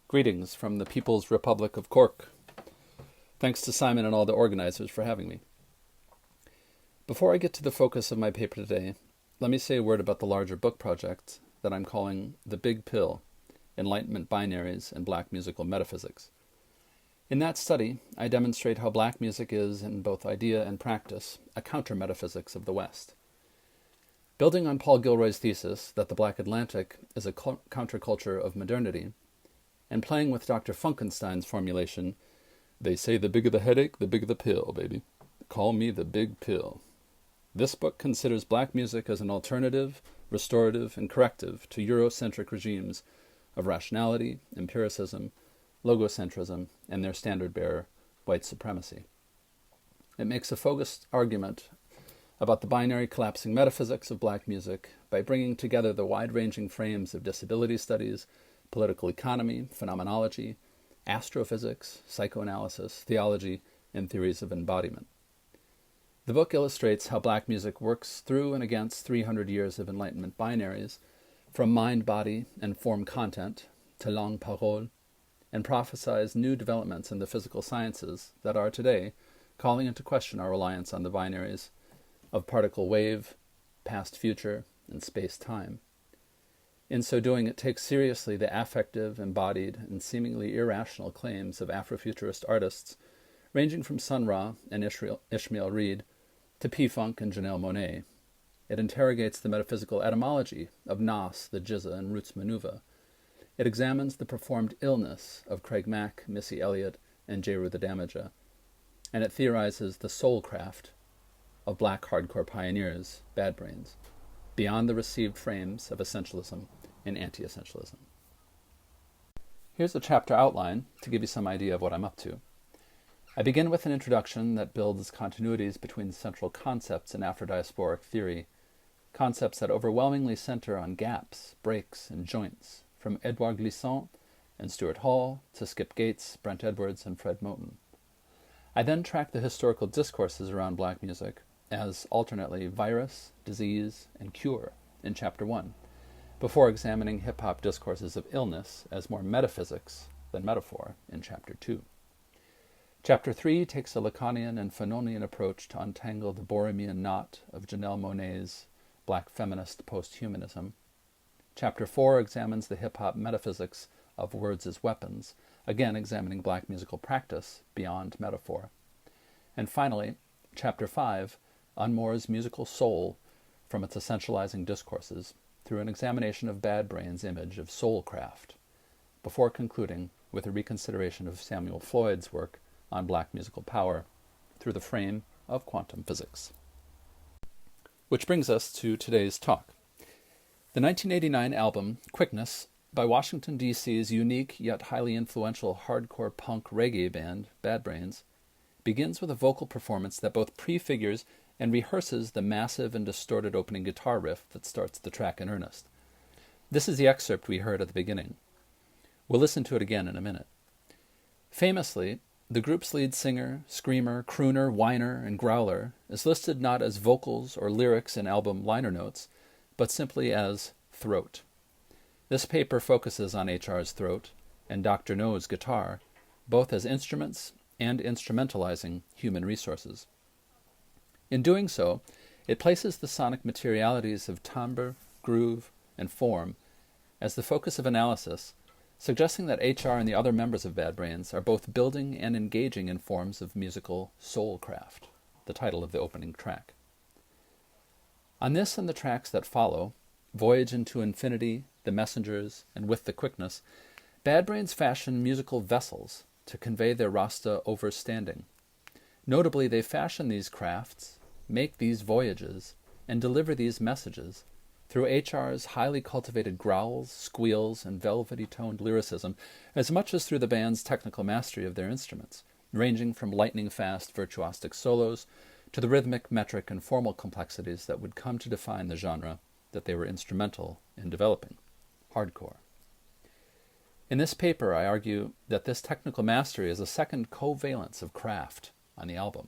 Greetings from the People's Republic of Cork. Thanks to Simon and all the organizers for having me. Before I get to the focus of my paper today, let me say a word about the larger book project that I'm calling The Big Pill: Enlightenment Binaries and Black Musical Metaphysics. In that study, I demonstrate how black music is, in both idea and practice, a counter-metaphysics of the West. Building on Paul Gilroy's thesis that the Black Atlantic is a counterculture of modernity, and playing with Dr. Funkenstein's formulation, they say the bigger the headache, the bigger the pill, baby. Call me the big pill. This book considers black music as an alternative, restorative, and corrective to Eurocentric regimes of rationality, empiricism, logocentrism, and their standard-bearer, white supremacy. It makes a focused argument about the binary collapsing metaphysics of black music by bringing together the wide-ranging frames of disability studies, political economy, phenomenology, astrophysics, psychoanalysis, theology, and theories of embodiment. The book illustrates how black music works through and against 300 years of Enlightenment binaries, from mind, body, and form content to langue parole, and prophesies new developments in the physical sciences that are today calling into question our reliance on the binaries of particle wave, past future, and space-time. In so doing, it takes seriously the affective, embodied, and seemingly irrational claims of Afrofuturist artists, ranging from Sun Ra and Ishmael Reed to P-Funk and Janelle Monáe. It interrogates the metaphysical etymology of Nas, the Jizza, and Roots Manuva. It examines the performed illness of Craig Mack, Missy Elliott, and Jeru the Damaja. And it theorizes the soul craft of black hardcore pioneers, Bad Brains, beyond the received frames of essentialism and anti-essentialism. Here's a chapter outline to give you some idea of what I'm up to. I begin with an introduction that builds continuities between central concepts in Afrodiasporic theory, concepts that overwhelmingly center on gaps, breaks, and joints, from Edouard Glissant and Stuart Hall to Skip Gates, Brent Edwards, and Fred Moten. I then track the historical discourses around black music as alternately virus, disease, and cure in Chapter 1, before examining hip-hop discourses of illness as more metaphysics than metaphor in Chapter 2. Chapter 3 takes a Lacanian and Fanonian approach to untangle the Borromean knot of Janelle Monáe's black feminist posthumanism. Chapter 4 examines the hip-hop metaphysics of words as weapons, again examining black musical practice beyond metaphor. And finally, Chapter 5 unmoors musical soul from its essentializing discourses through an examination of Bad Brain's image of soulcraft, before concluding with a reconsideration of Samuel Floyd's work on black musical power through the frame of quantum physics. Which brings us to today's talk. The 1989 album Quickness by Washington, D.C.'s unique yet highly influential hardcore punk reggae band, Bad Brains, begins with a vocal performance that both prefigures and rehearses the massive and distorted opening guitar riff that starts the track in earnest. This is the excerpt we heard at the beginning. We'll listen to it again in a minute. Famously, the group's lead singer, screamer, crooner, whiner, and growler is listed not as vocals or lyrics in album liner notes, but simply as throat. This paper focuses on HR's throat and Dr. No's guitar, both as instruments and instrumentalizing human resources. In doing so, it places the sonic materialities of timbre, groove, and form as the focus of analysis, suggesting that HR and the other members of Bad Brains are both building and engaging in forms of musical soulcraft, the title of the opening track. On this and the tracks that follow, Voyage into Infinity, The Messengers, and With the Quickness, Bad Brains fashion musical vessels to convey their Rasta overstanding. Notably, they fashion these crafts, make these voyages, and deliver these messages through HR's highly cultivated growls, squeals, and velvety-toned lyricism, as much as through the band's technical mastery of their instruments, ranging from lightning-fast virtuosic solos to the rhythmic, metric, and formal complexities that would come to define the genre that they were instrumental in developing, hardcore. In this paper, I argue that this technical mastery is a second covalence of craft on the album.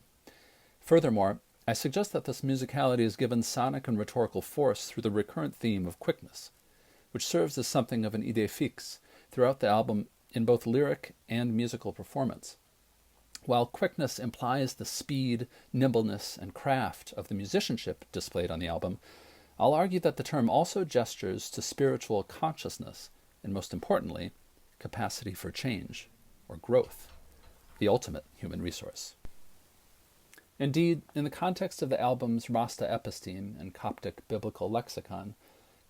Furthermore, I suggest that this musicality is given sonic and rhetorical force through the recurrent theme of quickness, which serves as something of an idée fixe throughout the album in both lyric and musical performance. While quickness implies the speed, nimbleness, and craft of the musicianship displayed on the album, I'll argue that the term also gestures to spiritual consciousness, and most importantly, capacity for change, or growth, the ultimate human resource. Indeed, in the context of the album's Rasta episteme and Coptic biblical lexicon,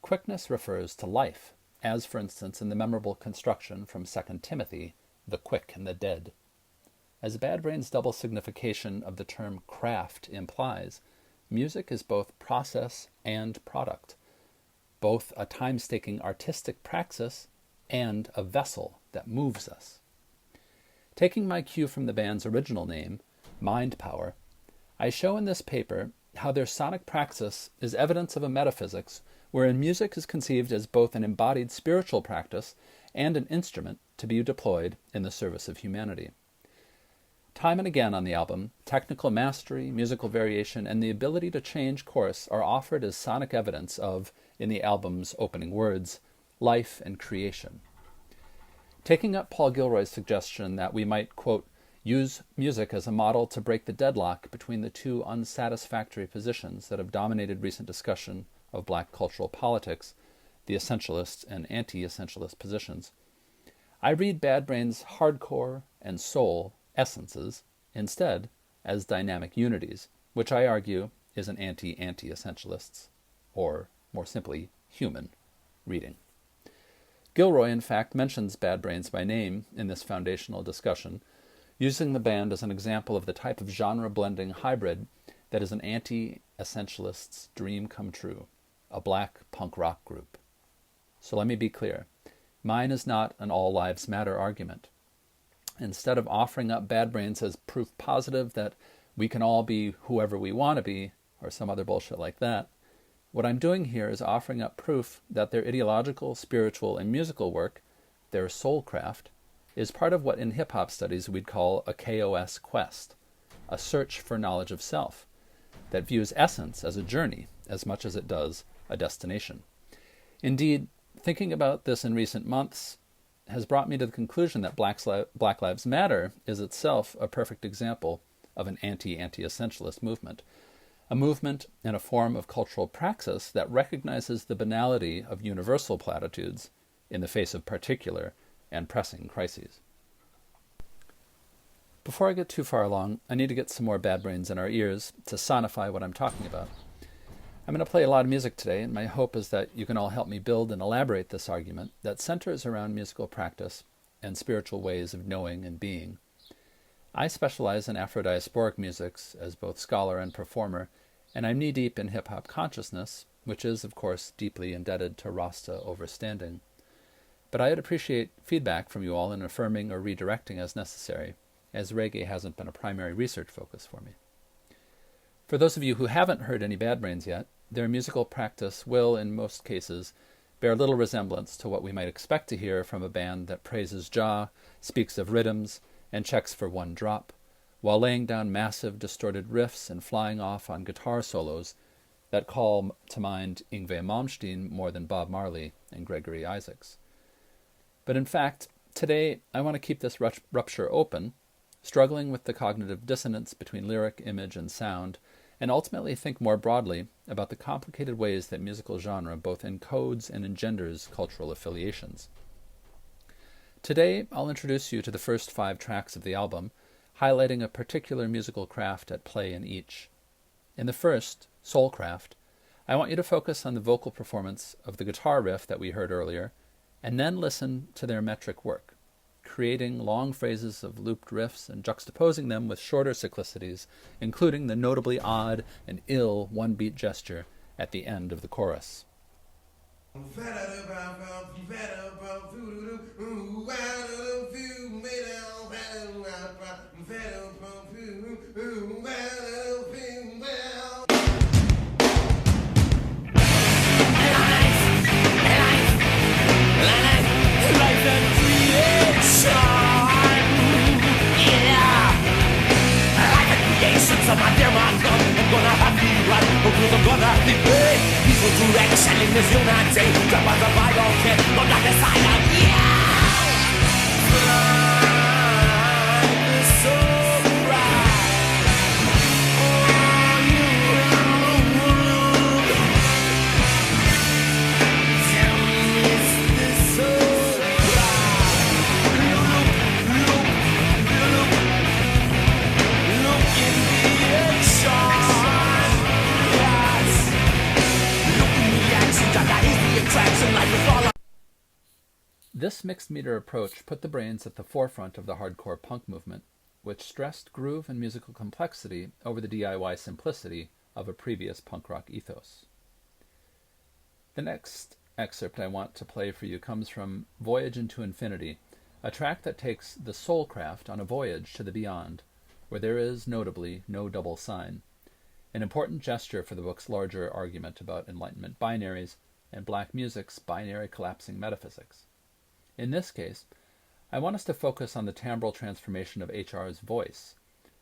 quickness refers to life, as for instance in the memorable construction from 2 Timothy, the quick and the dead. As Bad Brains' double signification of the term craft implies, music is both process and product, both a time-staking artistic praxis and a vessel that moves us. Taking my cue from the band's original name, Mind Power, I show in this paper how their sonic praxis is evidence of a metaphysics wherein music is conceived as both an embodied spiritual practice and an instrument to be deployed in the service of humanity. Time and again on the album, technical mastery, musical variation, and the ability to change course are offered as sonic evidence of, in the album's opening words, life and creation. Taking up Paul Gilroy's suggestion that we might, quote, use music as a model to break the deadlock between the two unsatisfactory positions that have dominated recent discussion of black cultural politics, the essentialist and anti-essentialist positions, I read Bad Brains' hardcore and soul essences instead as dynamic unities, which I argue is an anti-essentialists, or more simply, human, reading. Gilroy, in fact, mentions Bad Brains by name in this foundational discussion, using the band as an example of the type of genre-blending hybrid that is an anti-essentialist's dream come true, a black punk rock group. So let me be clear. Mine is not an all lives matter argument. Instead of offering up Bad Brains as proof positive that we can all be whoever we want to be, or some other bullshit like that, what I'm doing here is offering up proof that their ideological, spiritual, and musical work, their soulcraft, is part of what in hip-hop studies we'd call a KOS quest, a search for knowledge of self, that views essence as a journey as much as it does a destination. Indeed, thinking about this in recent months has brought me to the conclusion that Black Lives Matter is itself a perfect example of an anti-essentialist movement, a movement and a form of cultural praxis that recognizes the banality of universal platitudes in the face of particular and pressing crises. Before I get too far along, I need to get some more Bad Brains in our ears to sonify what I'm talking about. I'm going to play a lot of music today, and my hope is that you can all help me build and elaborate this argument that centers around musical practice and spiritual ways of knowing and being. I specialize in Afro-diasporic musics as both scholar and performer, and I'm knee-deep in hip-hop consciousness, which is, of course, deeply indebted to Rasta overstanding. But I'd appreciate feedback from you all in affirming or redirecting as necessary, as reggae hasn't been a primary research focus for me. For those of you who haven't heard any Bad Brains yet, their musical practice will, in most cases, bear little resemblance to what we might expect to hear from a band that praises Jah, speaks of rhythms, and checks for one drop, while laying down massive, distorted riffs and flying off on guitar solos that call to mind Yngwie Malmsteen more than Bob Marley and Gregory Isaacs. But in fact, today I want to keep this rupture open, struggling with the cognitive dissonance between lyric, image, and sound, and ultimately think more broadly about the complicated ways that musical genre both encodes and engenders cultural affiliations. Today, I'll introduce you to the first 5 tracks of the album, highlighting a particular musical craft at play in each. In the first, Soulcraft, I want you to focus on the vocal performance of the guitar riff that we heard earlier, and then listen to their metric work, creating long phrases of looped riffs and juxtaposing them with shorter cyclicities, including the notably odd and ill one-beat gesture at the end of the chorus. This mixed meter approach put the Brains at the forefront of the hardcore punk movement, which stressed groove and musical complexity over the DIY simplicity of a previous punk rock ethos. The next excerpt I want to play for you comes from Voyage into Infinity, a track that takes the soulcraft on a voyage to the beyond, where there is, notably, no double sign, an important gesture for the book's larger argument about Enlightenment binaries and black music's binary collapsing metaphysics. In this case, I want us to focus on the timbral transformation of HR's voice,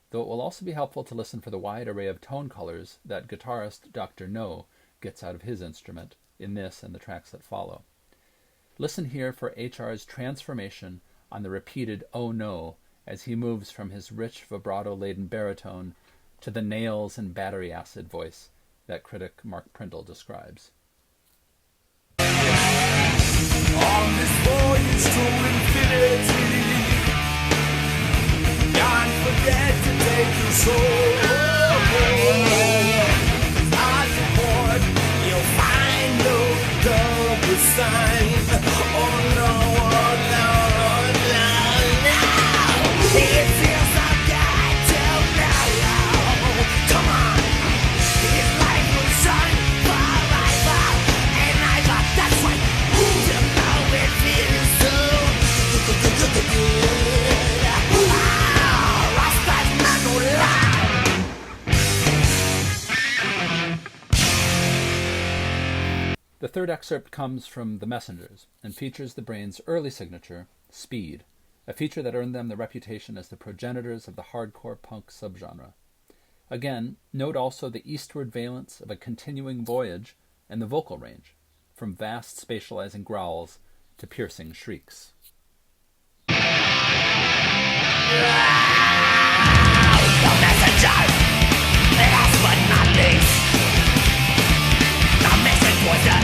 though it will also be helpful to listen for the wide array of tone colors that guitarist Dr. No gets out of his instrument in this and the tracks that follow. Listen here for HR's transformation on the repeated "oh no" as he moves from his rich vibrato-laden baritone to the nails and battery acid voice that critic Mark Prindle describes. On this voyage to infinity, don't forget to take your soul. As a port, you'll find no double sign. Oh no, oh no, oh no, no. It feels like I don't know. Come on, his life will shine forever, and I got that's right. It feels so good. Rasta's not no lie. The third excerpt comes from The Messengers and features the Brains' early signature, speed, a feature that earned them the reputation as the progenitors of the hardcore punk subgenre. Again, note also the eastward valence of a continuing voyage and the vocal range, from vast spatializing growls to piercing shrieks. The messenger, last but not least, the message was the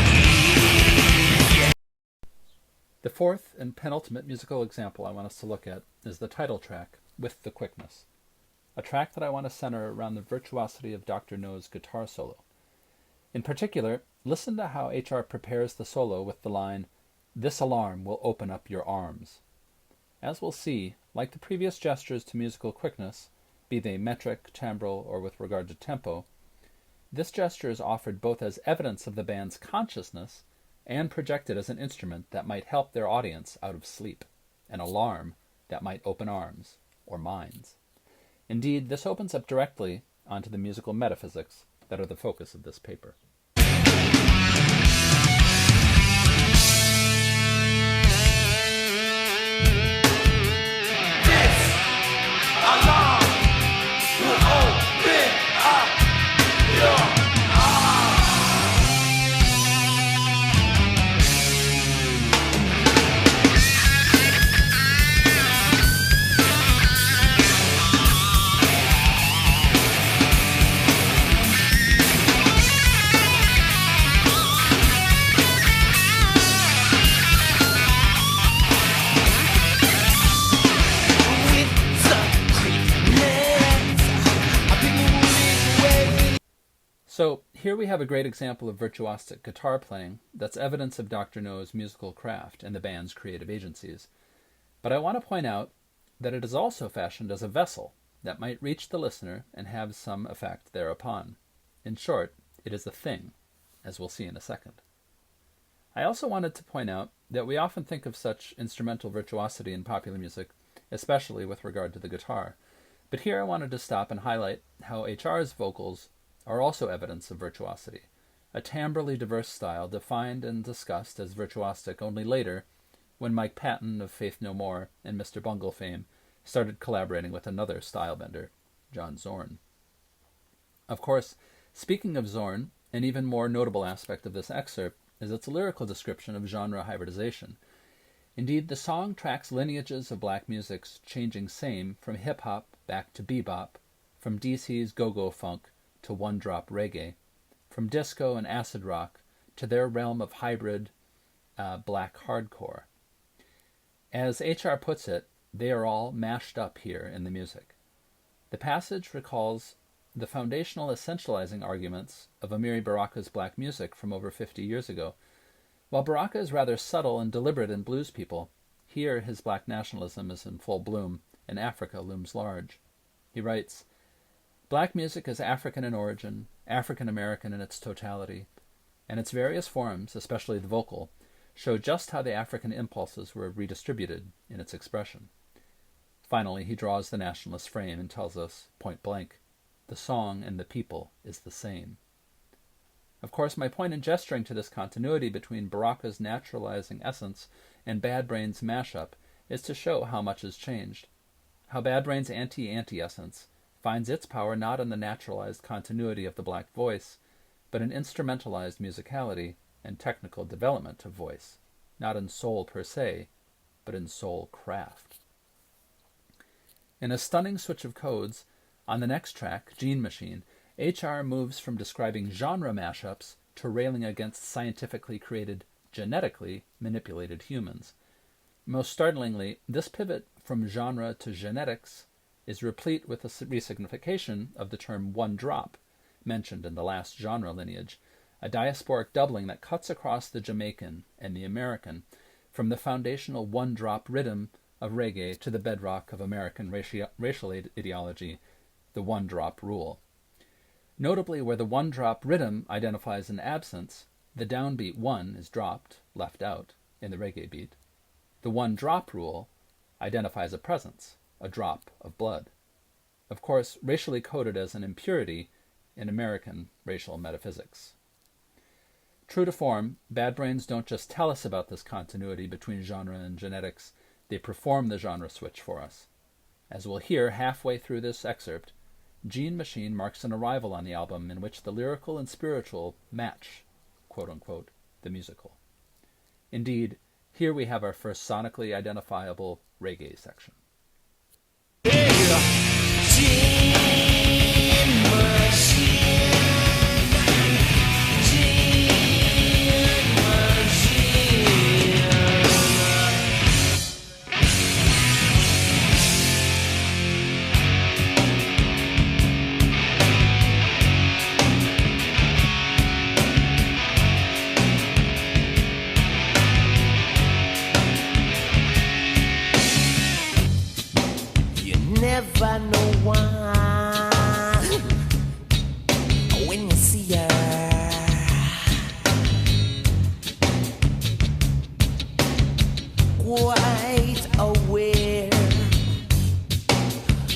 The fourth and penultimate musical example I want us to look at is the title track, With the Quickness, a track that I want to center around the virtuosity of Dr. No's guitar solo. In particular, listen to how HR prepares the solo with the line, "This alarm will open up your arms." As we'll see, like the previous gestures to musical quickness, be they metric, timbral, or with regard to tempo, this gesture is offered both as evidence of the band's consciousness and projected as an instrument that might help their audience out of sleep, an alarm that might open arms, or minds. Indeed, this opens up directly onto the musical metaphysics that are the focus of this paper. So here we have a great example of virtuosic guitar playing that's evidence of Dr. No's musical craft and the band's creative agencies. But I want to point out that it is also fashioned as a vessel that might reach the listener and have some effect thereupon. In short, it is a thing, as we'll see in a second. I also wanted to point out that we often think of such instrumental virtuosity in popular music, especially with regard to the guitar. But here I wanted to stop and highlight how HR's vocals are also evidence of virtuosity, a timbrally diverse style defined and discussed as virtuosic only later, when Mike Patton of Faith No More and Mr. Bungle fame started collaborating with another stylebender, John Zorn. Of course, speaking of Zorn, an even more notable aspect of this excerpt is its lyrical description of genre hybridization. Indeed, the song tracks lineages of black music's changing same from hip-hop back to bebop, from DC's go-go funk to one-drop reggae, from disco and acid rock to their realm of hybrid black hardcore. As H.R. puts it, they are all mashed up here in the music. The passage recalls the foundational essentializing arguments of Amiri Baraka's black music from over 50 years ago. While Baraka is rather subtle and deliberate in Blues People, here his black nationalism is in full bloom, and Africa looms large. He writes, "Black music is African in origin, African-American in its totality, and its various forms, especially the vocal, show just how the African impulses were redistributed in its expression." Finally, he draws the nationalist frame and tells us, point blank, the song and the people is the same. Of course, my point in gesturing to this continuity between Baraka's naturalizing essence and Bad Brains' mashup is to show how much has changed, how Bad Brains' anti-anti essence finds its power not in the naturalized continuity of the black voice, but in instrumentalized musicality and technical development of voice, not in soul per se, but in soul craft. In a stunning switch of codes, on the next track, Gene Machine, H.R. moves from describing genre mashups to railing against scientifically created, genetically manipulated humans. Most startlingly, this pivot from genre to genetics is replete with a resignification of the term one drop, mentioned in the last genre lineage, a diasporic doubling that cuts across the Jamaican and the American, from the foundational one-drop rhythm of reggae to the bedrock of American racial ideology, the one-drop rule. Notably, where the one-drop rhythm identifies an absence, the downbeat one is dropped, left out, in the reggae beat. The one-drop rule identifies a presence, a drop of blood. Of course, racially coded as an impurity in American racial metaphysics. True to form, Bad Brains don't just tell us about this continuity between genre and genetics, they perform the genre switch for us. As we'll hear halfway through this excerpt, Gene Machine marks an arrival on the album in which the lyrical and spiritual match, quote-unquote, the musical. Indeed, here we have our first sonically identifiable reggae section. Never know why when you see her. Quite aware,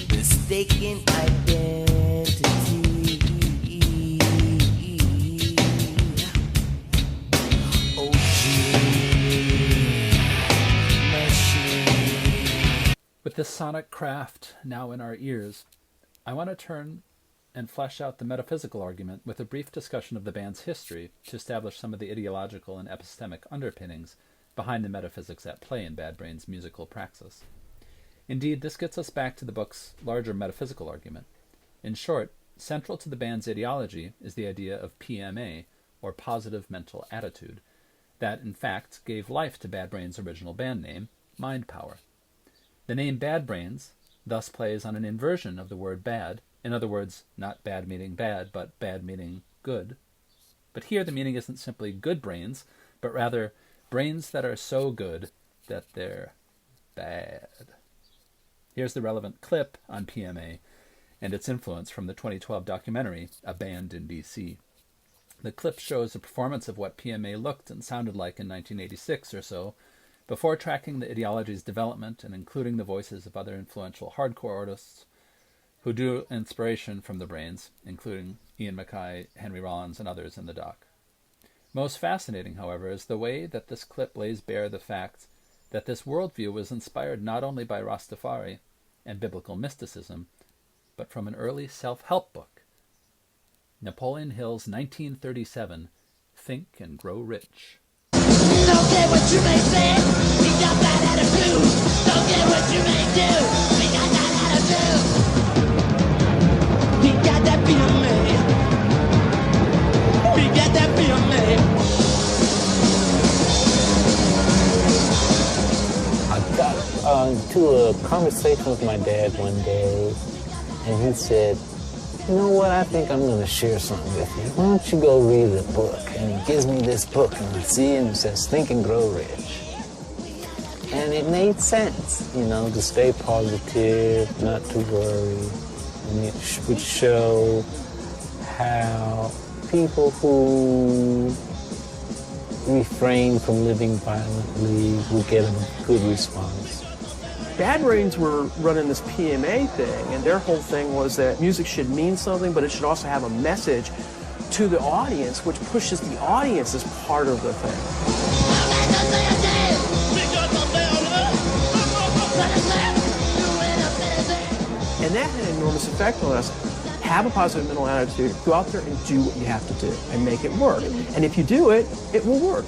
mistaken identity. Oh, machine. With this sonic craft now in our ears, I want to turn and flesh out the metaphysical argument with a brief discussion of the band's history to establish some of the ideological and epistemic underpinnings behind the metaphysics at play in Bad Brains' musical praxis. Indeed, this gets us back to the book's larger metaphysical argument. In short, central to the band's ideology is the idea of PMA, or positive mental attitude, that in fact gave life to Bad Brains' original band name, Mind Power. The name Bad Brains thus plays on an inversion of the word bad, in other words, not bad meaning bad, but bad meaning good. But here the meaning isn't simply good brains, but rather brains that are so good that they're bad. Here's the relevant clip on PMA and its influence from the 2012 documentary, A Band in D.C. The clip shows a performance of what PMA looked and sounded like in 1986 or so, before tracking the ideology's development and including the voices of other influential hardcore artists who drew inspiration from the Brains, including Ian MacKaye, Henry Rollins, and others in the doc. Most fascinating, however, is the way that this clip lays bare the fact that this worldview was inspired not only by Rastafari and biblical mysticism, but from an early self-help book. Napoleon Hill's 1937, Think and Grow Rich. Don't care what you may say, we got that attitude. Don't care what you may do, we got that attitude. We got that feeling. We got that feeling. I got into a conversation with my dad one day, and he said, you know what, I think I'm going to share something with you. Why don't you go read a book? And he gives me this book, and I see it, and it says, Think and Grow Rich. And it made sense, you know, to stay positive, not to worry. And it would show how people who refrain from living violently will get a good response. Bad Brains were running this PMA thing, and their whole thing was that music should mean something, but it should also have a message to the audience, which pushes the audience as part of the thing. And that had an enormous effect on us. Have a positive mental attitude, go out there and do what you have to do and make it work. And if you do it, it will work.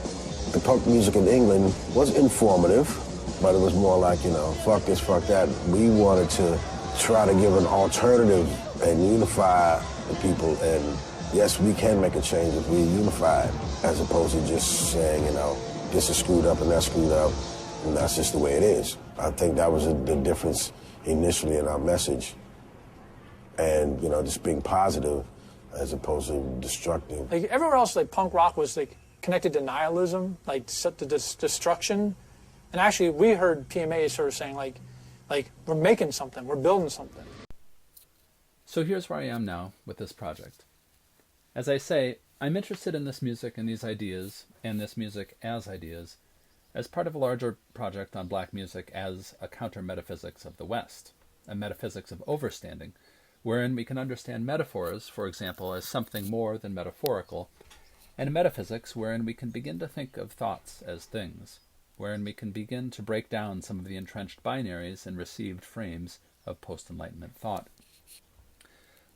The punk music in England was informative, but it was more like, you know, fuck this, fuck that. We wanted to try to give an alternative and unify the people. And yes, we can make a change if we unify, as opposed to just saying, you know, this is screwed up and that's screwed up, and that's just the way it is. I think that was the difference initially in our message. And, you know, just being positive as opposed to destructive. Like everywhere else, like punk rock was like connected to nihilism, like to destruction. And actually, we heard PMA sort of saying, like we're making something, we're building something. So here's where I am now with this project. As I say, I'm interested in this music and these ideas, and this music as ideas, as part of a larger project on black music as a counter-metaphysics of the West, a metaphysics of overstanding, wherein we can understand metaphors, for example, as something more than metaphorical, and a metaphysics wherein we can begin to think of thoughts as things, wherein we can begin to break down some of the entrenched binaries and received frames of post-Enlightenment thought.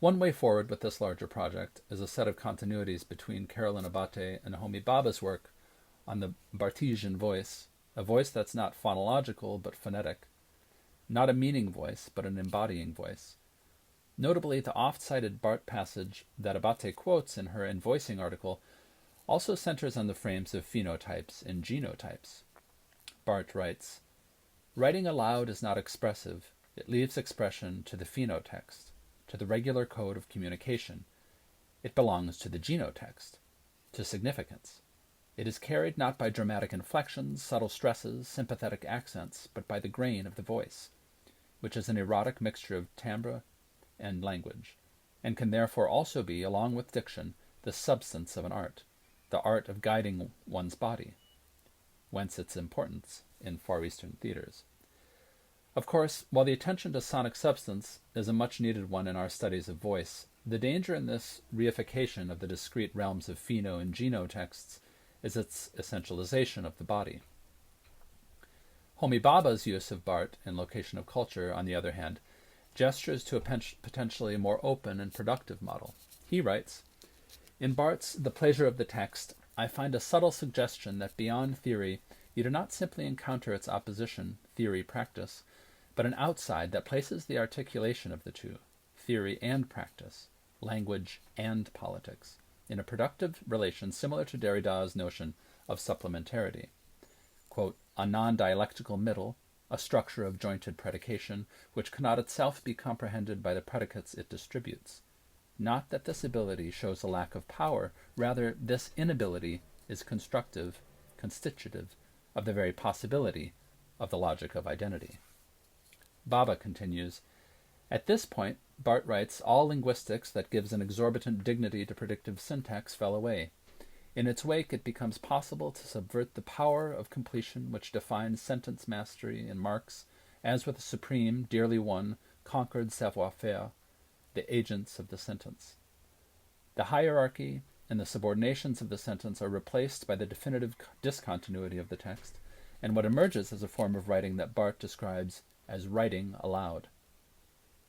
One way forward with this larger project is a set of continuities between Carolyn Abate and Homi Bhabha's work on the Barthesian voice, a voice that's not phonological but phonetic, not a meaning voice but an embodying voice. Notably, the oft-cited Barth passage that Abate quotes in her Invoicing article also centers on the frames of phenotypes and genotypes. Barth writes, "Writing aloud is not expressive. It leaves expression to the phenotext, to the regular code of communication. It belongs to the genotext, to significance. It is carried not by dramatic inflections, subtle stresses, sympathetic accents, but by the grain of the voice, which is an erotic mixture of timbre and language, and can therefore also be, along with diction, the substance of an art, the art of guiding one's body, whence its importance in Far Eastern theaters." Of course, while the attention to sonic substance is a much-needed one in our studies of voice, the danger in this reification of the discrete realms of pheno and genotexts is its essentialization of the body. Homi Bhabha's use of Barth in Location of Culture, on the other hand, gestures to a potentially more open and productive model. He writes, "In Barth's The Pleasure of the Text, I find a subtle suggestion that beyond theory you do not simply encounter its opposition, theory-practice, but an outside that places the articulation of the two, theory and practice, language and politics, in a productive relation similar to Derrida's notion of supplementarity. Quote, a non-dialectical middle, a structure of jointed predication, which cannot itself be comprehended by the predicates it distributes. Not that this ability shows a lack of power, rather this inability is constructive, constitutive, of the very possibility of the logic of identity." Bhabha continues, "At this point, Barth writes, all linguistics that gives an exorbitant dignity to predictive syntax fell away. In its wake, it becomes possible to subvert the power of completion which defines sentence mastery in Marx, as with a supreme, dearly won, conquered savoir-faire, the agents of the sentence. The hierarchy and the subordinations of the sentence are replaced by the definitive discontinuity of the text, and what emerges is a form of writing that Barth describes as writing aloud.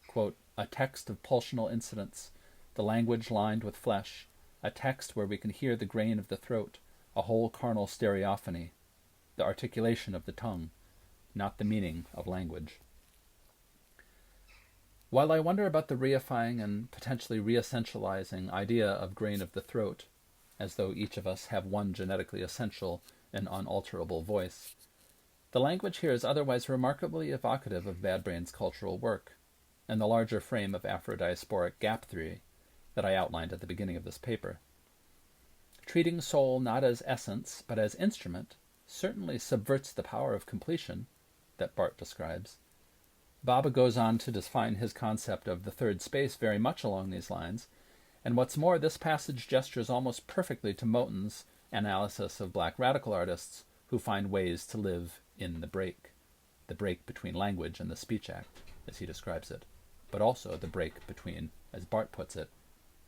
Quote, a text of pulsional incidents, the language lined with flesh, a text where we can hear the grain of the throat, a whole carnal stereophony, the articulation of the tongue, not the meaning of language. While I wonder about the reifying and potentially reessentializing idea of grain of the throat, as though each of us have one genetically essential and unalterable voice, the language here is otherwise remarkably evocative of Bad Brain's cultural work, and the larger frame of Afro-diasporic gap theory that I outlined at the beginning of this paper. Treating soul not as essence, but as instrument, certainly subverts the power of completion that Barth describes. Baba goes on to define his concept of the third space very much along these lines, and what's more, this passage gestures almost perfectly to Moten's analysis of black radical artists who find ways to live in the break between language and the speech act, as he describes it, but also the break between, as Barth puts it,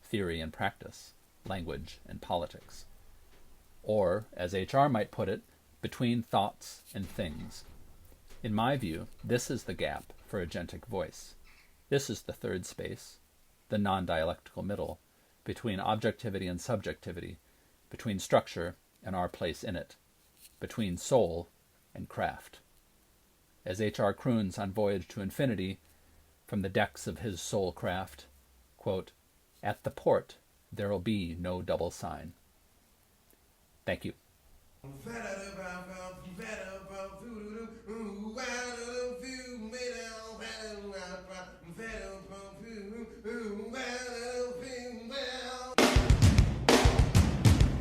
theory and practice, language and politics. Or, as H.R. might put it, between thoughts and things. In my view, this is the gap for agentic voice. This is the third space, the non-dialectical middle, between objectivity and subjectivity, between structure and our place in it, between soul and craft. As H.R. croons on Voyage to Infinity, from the decks of his soul craft, quote, "At the port there'll be no double sign." Thank you. Fed up,